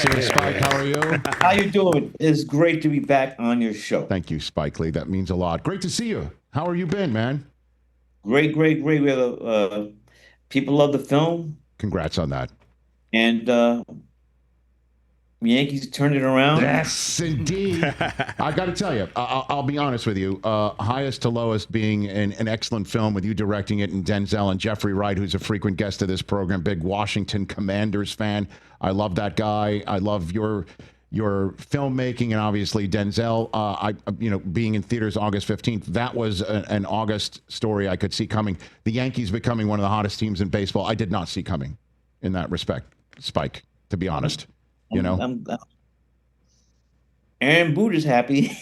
Hey, Spike, how are you? How you doing? It's great to be back on your show. Thank you, Spike Lee. That means a lot. Great to see you. How are you been, man? Great, great, great. We have people love the film, Congrats on that. and Yankees turned it around. Yes, indeed. I got to tell you, I'll be honest with you. Highest to lowest being an excellent film with you directing it, and Denzel and Jeffrey Wright, who's a frequent guest of this program, big Washington Commanders fan. I love that guy. I love your filmmaking, and obviously Denzel. Being in theaters August 15th, that was an August story I could see coming. The Yankees becoming one of the hottest teams in baseball, I did not see coming in that respect, Spike, to be honest. You know, Aaron Boot is happy.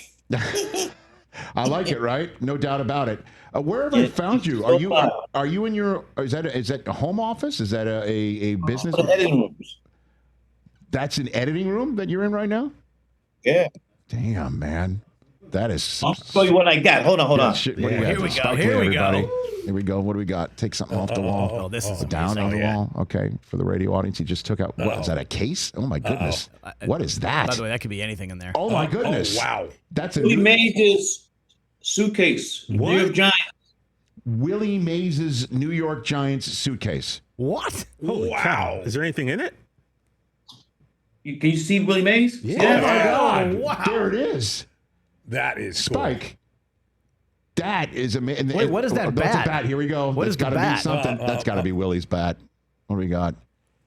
I like it, right? No doubt about it. Where have I found you? Are you in your? Is that a home office? Is that a business? Editing rooms. That's an editing room that you're in right now. Yeah. Damn, man, that is. I'll show you what I got. Hold on. What do you got? Here we go. Spike Here Lee, we everybody. go. Here we go. What do we got? Take something off the wall. Oh, this is Down on the amazing. wall. Okay, for the radio audience, he just took out. What is that? A case? Oh my goodness! What is that? By the way, that could be anything in there. Oh my goodness! wow. That's a Willie Mays' suitcase. What? New York Giants. Willie Mays' New York Giants suitcase. What? Holy cow. Is there anything in it? Can you see Willie Mays? Yeah. Oh my Yeah. God! Wow. There it is. That is cool. Spike. That is amazing. Wait, what is that That's bat? a bat. Here we go. What That's is the got to be bat? something. That's got to be Willie's bat. What do we got?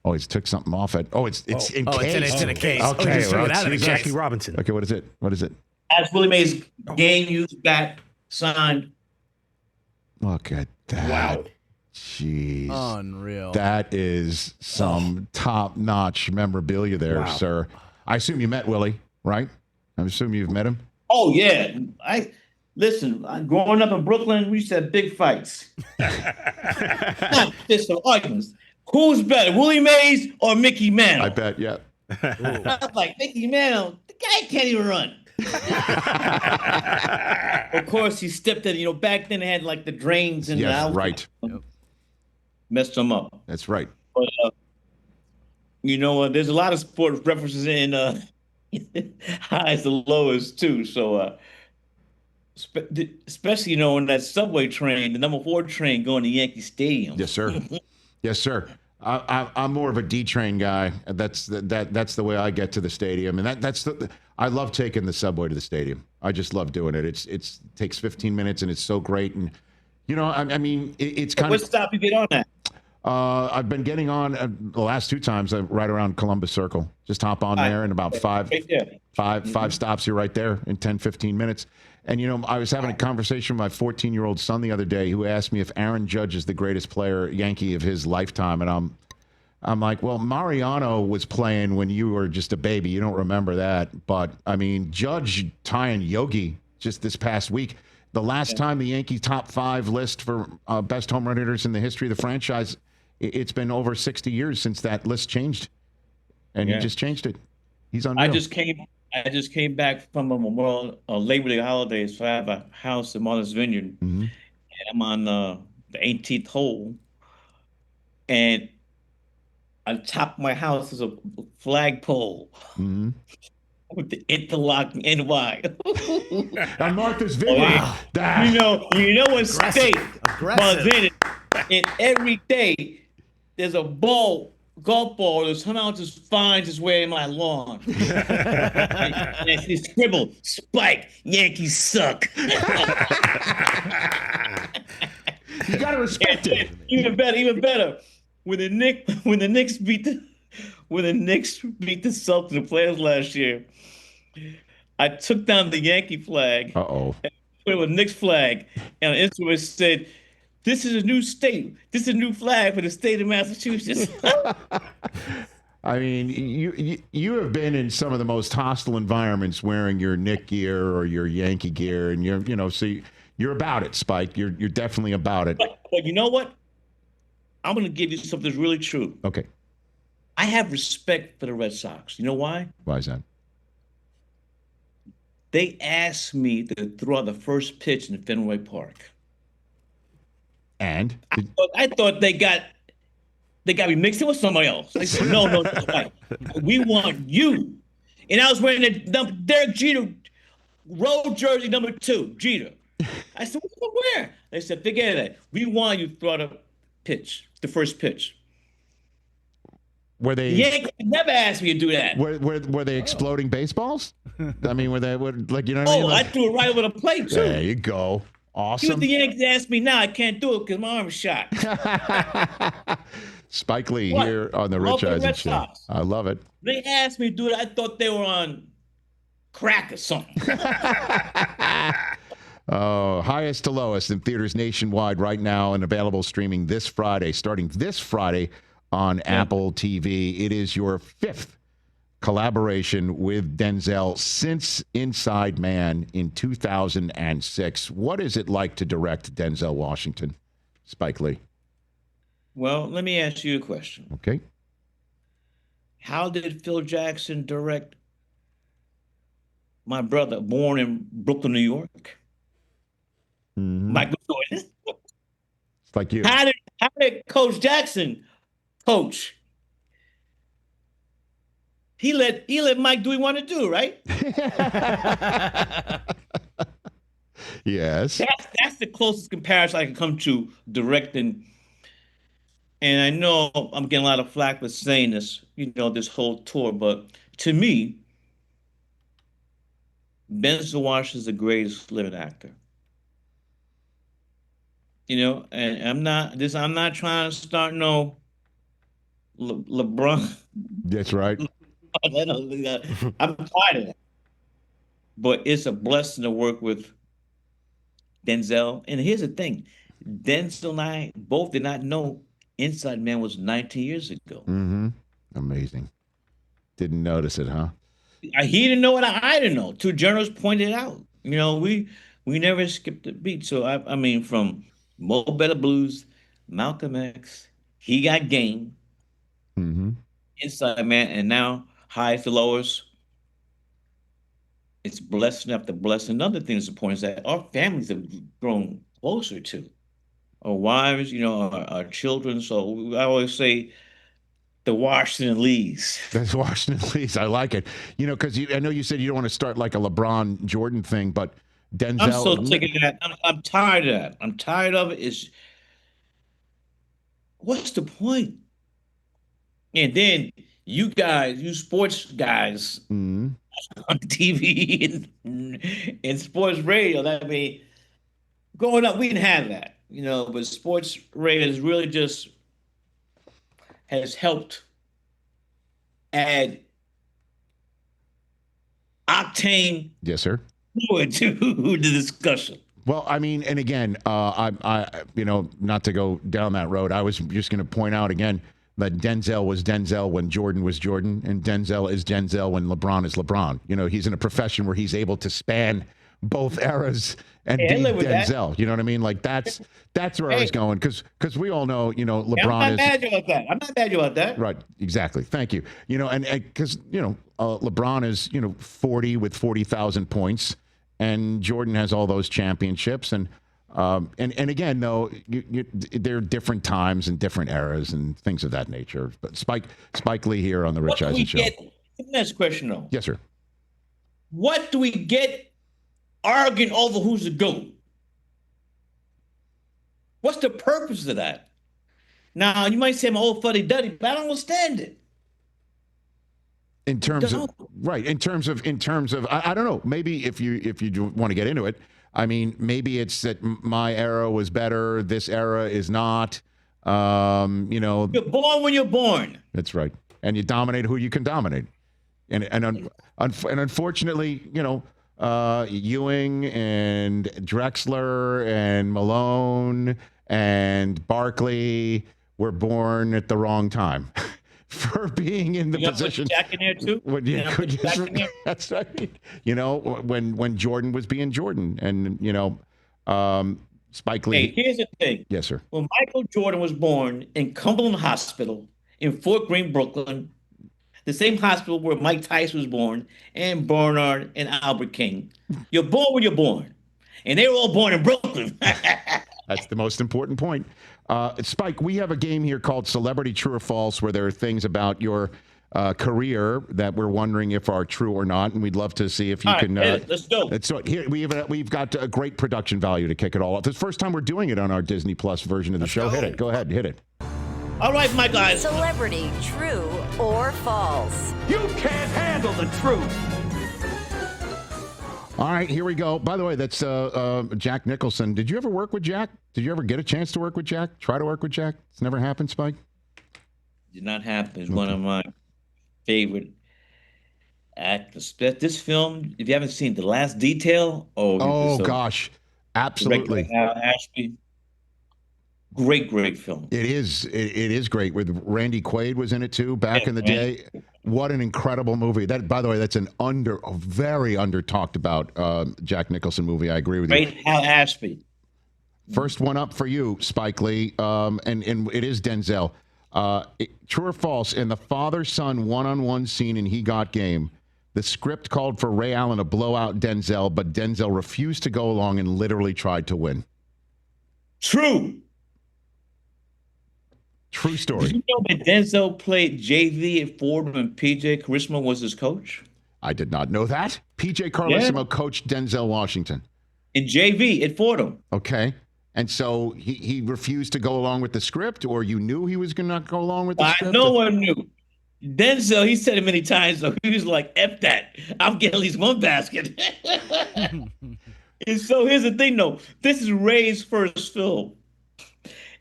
Oh, he's took something off it. Oh, it's encased. It's in a case. Okay, Oh, he just took it well, out of the It's case. Jackie Robinson. Okay, what is it? What is it? That's Willie Mays' game used bat signed. Look at that. Wow. Jeez. Unreal. That is some top-notch memorabilia there, Wow. sir. I assume you met Willie, right? I assume you've met him. Oh yeah. Growing up in Brooklyn, we used to have big fights. Not just some arguments. Who's better, Willie Mays or Mickey Mantle? I bet, yeah. I was like, Mickey Mantle, the guy can't even run. Of course, he stepped in. Back then they had like the drains in the Yes, outfield. right. Messed him up. That's right. But there's a lot of sports references in highs and lows too. So, especially in that subway train, the number 4 train going to Yankee Stadium. Yes, sir. Yes, sir. I'm more of a D train guy. That's the way I get to the stadium, and I love taking the subway to the stadium. I just love doing it. It takes 15 minutes, and it's so great. And it's kind What of. stop you get on that? I've been getting on the last 2 times right around Columbus Circle. Just hop on there in about five stops. You're right there in 10, 15 minutes. And, I was having a conversation with my 14-year-old son the other day who asked me if Aaron Judge is the greatest Yankee of his lifetime. And I'm like, well, Mariano was playing when you were just a baby. You don't remember that. But, Judge tying Yogi just this past week. The last time the Yankees top 5 list for best home run hitters in the history of the franchise, it's been over 60 years since that list changed. And he just changed it. He's unreal. I just came back from a Memorial Labor Day holiday, so I have a house in Martha's Vineyard. Mm-hmm. And I'm on the 18th hole, and on top of my house is a flagpole Mm-hmm. with the interlocking NY. On Martha's Vineyard. Wow. You know what state Aggressive. was in it? And every day there's a golf ball that somehow just finds its way in my lawn. and it's scribbled, Spike, Yankees suck. You got to respect it. Even better. When the Knicks beat the Celtics, the players last year, I took down the Yankee flag, Uh-oh. put it with Knicks flag, and on Instagram it said, "This is a new state. This is a new flag for the state of Massachusetts." You have been in some of the most hostile environments wearing your Knick gear or your Yankee gear, and you're about it, Spike. You're definitely about it. But you know what? I'm going to give you something that's really true. Okay. I have respect for the Red Sox. You know why? Why is that? They asked me to throw out the first pitch in Fenway Park. And I thought they They got me mixed in with somebody else. I said, no, like, we want you. And I was wearing the Derek Jeter road jersey number 2, Jeter. I said, what you wear? They said, forget that. We want you to throw the first pitch. Were they? The Yankees never asked me to do that. Were they exploding baseballs? I mean, were like, you know what I mean? Oh, Like, I threw it right over the plate too. there you go. Awesome. Even the Yankees asked me now, I can't do it because my arm's shot. Spike Lee What? here on the Love Rich the Eisen Red Show. Sox. I love it. They asked me to do it. I thought they were on crack or something. Oh, highest to lowest in theaters nationwide right now and available streaming this Friday, starting this Friday on Apple TV. It is your 5th collaboration with Denzel since Inside Man in 2006. What is it like to direct Denzel Washington, Spike Lee? Well, let me ask you a question. Okay. How did Phil Jackson direct my brother, born in Brooklyn, New York? Michael Jordan. It's like you. How did Coach Jackson coach? He let Mike do what he wanted to do, right? Yes. That's the closest comparison I can come to directing. And I know I'm getting a lot of flack for saying this, this whole tour, but to me, Denzel Washington is the greatest living actor. And I'm not trying to start no LeBron. That's right. I'm tired of that. But it's a blessing to work with Denzel. And here's the thing. Denzel and I both did not know Inside Man was 19 years ago. Mm-hmm. Amazing. Didn't notice it, huh? He didn't know it. I didn't know. 2 journalists pointed it out. We never skipped a beat. So, I mean, from Mo Better Blues, Malcolm X, He Got Game, Inside Man, and now Highest to Lowest. It's blessing after blessing. Another thing that's important is that our families have grown closer to our wives, our children. So I always say the Washington Lees. That's Washington Lees. I like it. Because I know you said you don't want to start like a LeBron Jordan thing, but Denzel. I'm so sick of that. I'm tired of that. I'm tired of it. What's the point? And then you guys, you sports guys on TV and sports radio. I mean, growing up, we didn't have that, but sports radio is really just has helped add octane. Yes, sir. To the discussion. Well, I mean, and again, I not to go down that road, I was just going to point out again that Denzel was Denzel when Jordan was Jordan, and Denzel is Denzel when LeBron is LeBron. He's in a profession where he's able to span both eras and be Denzel. You know what I mean? Like that's where I was going because we all know, LeBron is. I'm not mad about that. I'm not mad about that. Right. Exactly. Thank you. And because LeBron is 40 with 40,000 points, and Jordan has all those championships, and again though, there are different times and different eras and things of that nature. But Spike Lee here on the Rich Eisen Show. Next question though. Yes, sir. What do we get arguing over who's the GOAT? What's the purpose of that? Now, you might say I'm old fuddy-duddy, but I don't understand it. In terms of I don't know, maybe if you want to get into it, I mean, maybe it's that my era was better, this era is not. You're born when you're born. That's right. And you dominate who you can dominate. And unfortunately, Ewing and Drexler and Malone and Barkley were born at the wrong time for being in the position. Put Jack in there too? That's right. When Jordan was being Jordan, and Spike Lee. Hey, here's the thing. Yes, sir. When Michael Jordan was born in Cumberland Hospital in Fort Greene, Brooklyn, the same hospital where Mike Tyson was born, and Bernard and Albert King. You're born when you're born. And they were all born in Brooklyn. That's the most important point. Spike, we have a game here called Celebrity True or False, where there are things about your career that we're wondering if are true or not, and we'd love to see if you can. Let's go. So here we've got a great production value to kick it all off. It's the first time we're doing it on our Disney Plus version of the show. Hit it. Go ahead. Hit it. All right, my guys. Celebrity True or False? You can't handle the truth. All right, here we go. By the way, that's Jack Nicholson. Did you ever work with Jack? Did you ever get a chance to work with Jack? Try to work with Jack? It's never happened, Spike? Did not happen. It's one of my favorite actors. This film, if you haven't seen The Last Detail, gosh, absolutely. Halle Ashby. Great film. It is great. With Randy Quaid was in it too back in the day. What an incredible movie. That, by the way, that's a very under talked about Jack Nicholson movie. I agree with you. Great Halle Ashby. First one up for you, Spike Lee, and it is Denzel. True or false? In the father-son one-on-one scene in He Got Game, the script called for Ray Allen to blow out Denzel, but Denzel refused to go along and literally tried to win. True. True story. Did you know that Denzel played JV at Fordham and PJ Carissimo was his coach? I did not know that. PJ Carlissimo coached Denzel Washington. In JV at Fordham. Okay. And so he refused to go along with the script, or you knew he was going to not go along with the script? No one knew. Denzel, he said it many times, so he was like, F that. I'm getting at least one basket. And so here's the thing, though. This is Ray's first film.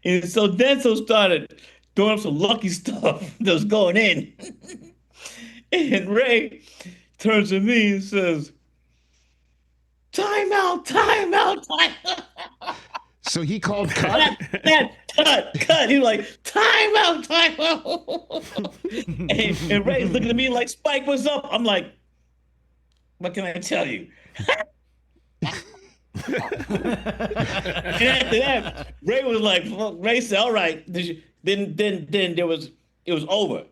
And so Denzel started doing up some lucky stuff that was going in. And Ray turns to me and says, time out. So he called cut? Cut. He was like, time out. And Ray's looking at me like, Spike, what's up? I'm like, what can I tell you? And after that, Ray was like, Ray said, all right. Then it was over.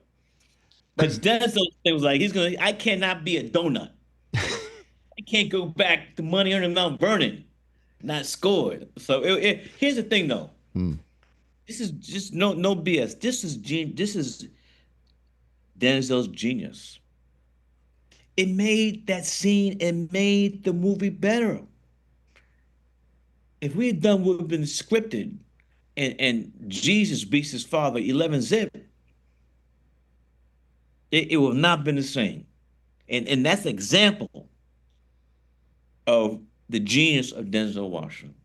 Because Denzel was like, I cannot be a donut. I can't go back to money on the Mount Vernon, not scored. So here's the thing, though. This is just no BS. This is Denzel's genius. It made that scene and made the movie better. If we had done what had been scripted and Jesus beats his father 11-zip, it would not have been the same. And that's an example of the genius of Denzel Washington.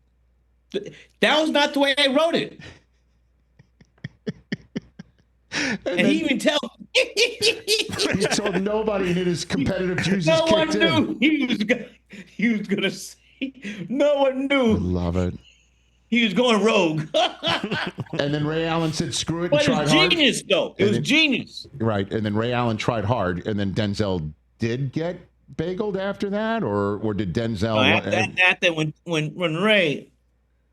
That was not the way they wrote it. And he even told he told nobody in his competitive juices no one kicked knew in. he was gonna say. No one knew. I love it. He was going rogue. And then Ray Allen said, screw it, but and tried it was genius, though. It was genius. Right. And then Ray Allen tried hard, and then Denzel did get bageled after that, or did Denzel... After when Ray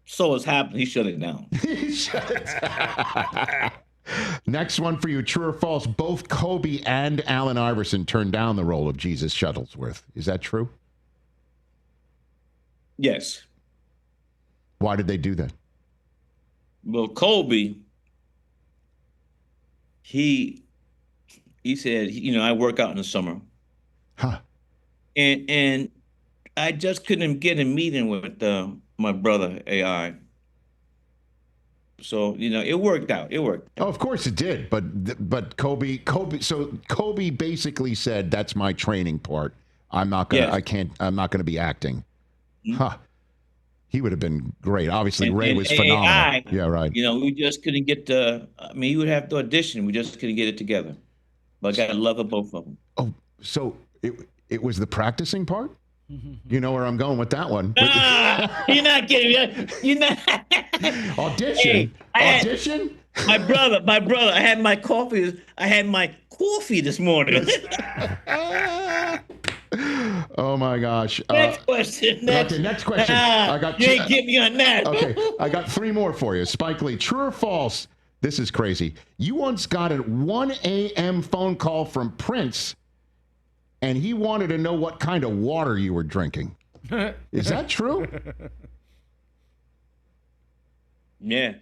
saw what's happening, he shut it down. He shut it down. Next one for you, true or false, both Kobe and Allen Iverson turned down the role of Jesus Shuttlesworth. Is that true? Yes. Why did they do that? Well, Kobe, he said, I work out in the summer. Huh. And I just couldn't get a meeting with my brother, AI. So, it worked out. It worked out. Oh, of course it did. But Kobe, so Kobe basically said, that's my training part. I'm not going to, I'm not going to be acting. Huh. He would have been great. Obviously, Ray was phenomenal. AI, yeah, right. We just couldn't get he would have to audition. We just couldn't get it together. But I got to love both of them. Oh, so it was the practicing part? You know where I'm going with that one. You're not kidding me. You're not. Audition? Hey, Audition? My brother, I had my coffee this morning. Oh my gosh. Next question. Next question. You ain't get me on that. Okay, I got three more for you. Spike Lee, true or false? This is crazy. You once got a 1 a.m. phone call from Prince, and he wanted to know what kind of water you were drinking. Is that true? Yeah.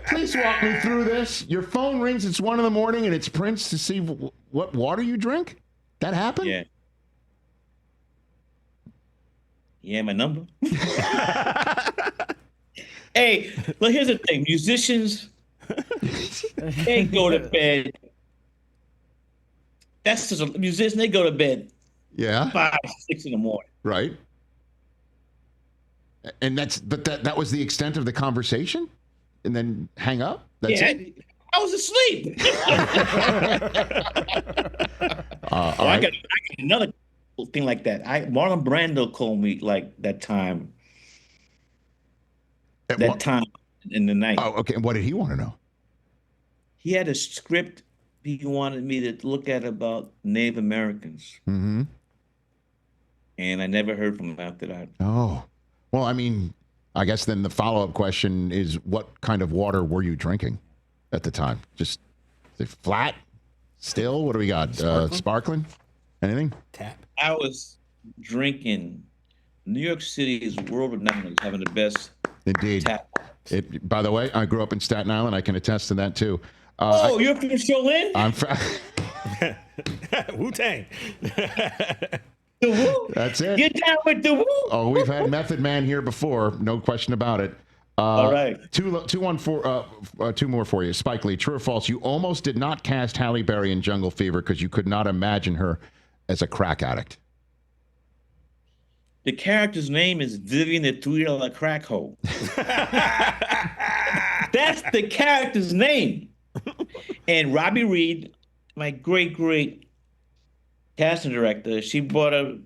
Please walk me through this. Your phone rings. It's 1 a.m. and it's Prince to see what water you drink. That happened? Yeah. Yeah, my number. Hey, look, here's the thing. Musicians, they go to bed. That's just a musician. They go to bed. Yeah. 5, 6 in the morning. Right. And that was the extent of the conversation, and then hang up. That's it. I was asleep. I got another thing like that. Marlon Brando called me like that time. Time in the night. Oh, okay. And what did he want to know? He had a script he wanted me to look at about Native Americans. Mm-hmm. And I never heard from him after that. Oh. Well, I mean, I guess then the follow-up question is, what kind of water were you drinking at the time? Just flat? Still? What do we got? Sparkling? Anything? Tap. I was drinking. New York City is world renowned as having the best Indeed. tap. By the way, I grew up in Staten Island. I can attest to that, too. You're from Shaolin? I'm Wu-Tang. The Woo? That's it. Get down with the Woo. Oh, we've had Method Man here before. No question about it. All right. Two more for you. Spike Lee, true or false? You almost did not cast Halle Berry in Jungle Fever because you could not imagine her as a crack addict. The character's name is Vivian the $3 crack hole. That's the character's name. And Robbie Reed, my great casting director, she brought her.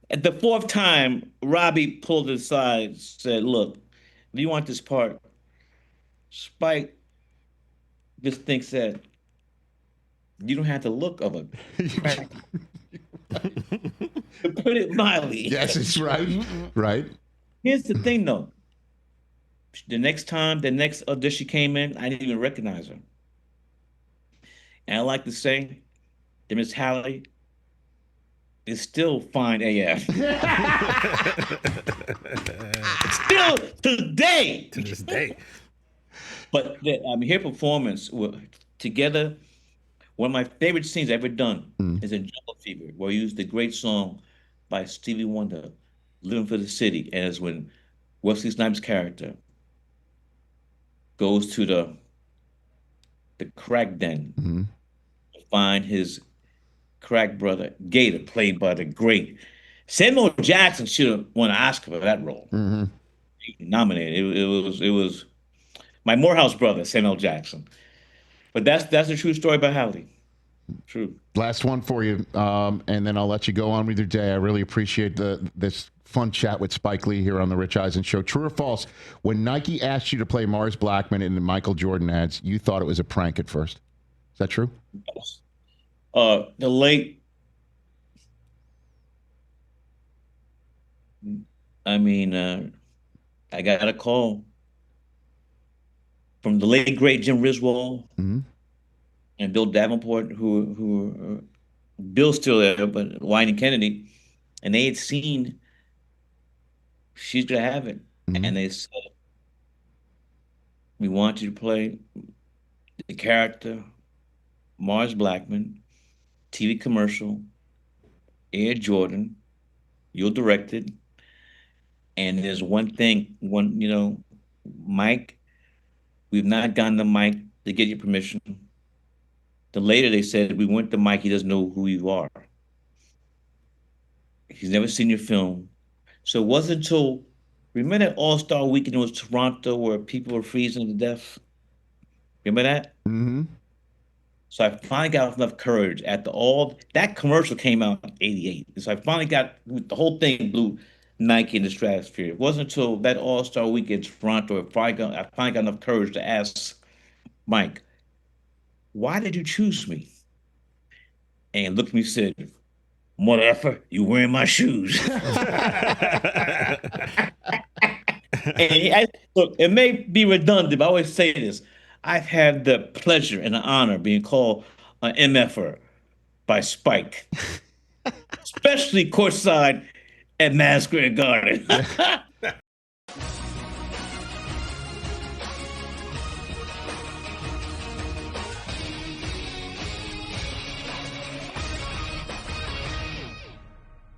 At the 4th time, Robbie pulled her aside, said, "Look, do you want this part?" Spike just thinks that you don't have the look of a crack. To put it mildly. Yes, it's right. Right. Here's the thing, though. The next audition came in, I didn't even recognize her. And I like to say that Miss Halle is still fine AF. Still today. To this day. But her performance together, one of my favorite scenes I've ever done is in Jungle Fever, where he used the great song by Stevie Wonder, Living for the City, as when Wesley Snipes' character goes to the crack den to find his crack brother, Gator, played by the great Samuel Jackson. Should have won an Oscar for that role. He was nominated. It was my Morehouse brother, Samuel Jackson. But that's the true story about Halle. True. Last one for you, and then I'll let you go on with your day. I really appreciate this fun chat with Spike Lee here on the Rich Eisen Show. True or false? When Nike asked you to play Mars Blackman in the Michael Jordan ads, you thought it was a prank at first. Is that true? Yes. The late, I got a call from the late great Jim Riswold and Bill Davenport, who Bill's still there, but Wayne and Kennedy, and they had seen She's Gonna Have It, and they said, "We want you to play the character Mars Blackman, TV commercial, Air Jordan, you'll direct it. And there's one thing, Mike, we've not gotten the Mike to get your permission." The later they said, "We went to Mike, he doesn't know who you are. He's never seen your film." So it wasn't until, remember that All-Star Weekend was Toronto where people were freezing to death? Remember that? Mm-hmm. So I finally got enough courage after all that commercial came out in '88. So I finally got the whole thing blew Nike in the stratosphere. It wasn't until that All-Star Weekend in Toronto I finally got enough courage to ask Mike, "Why did you choose me?" And he looked at me and said, "Mother effer, you wearing my shoes." And look, it may be redundant, but I always say this. I've had the pleasure and the honor being called an MFer by Spike, especially courtside at Madison Square Garden.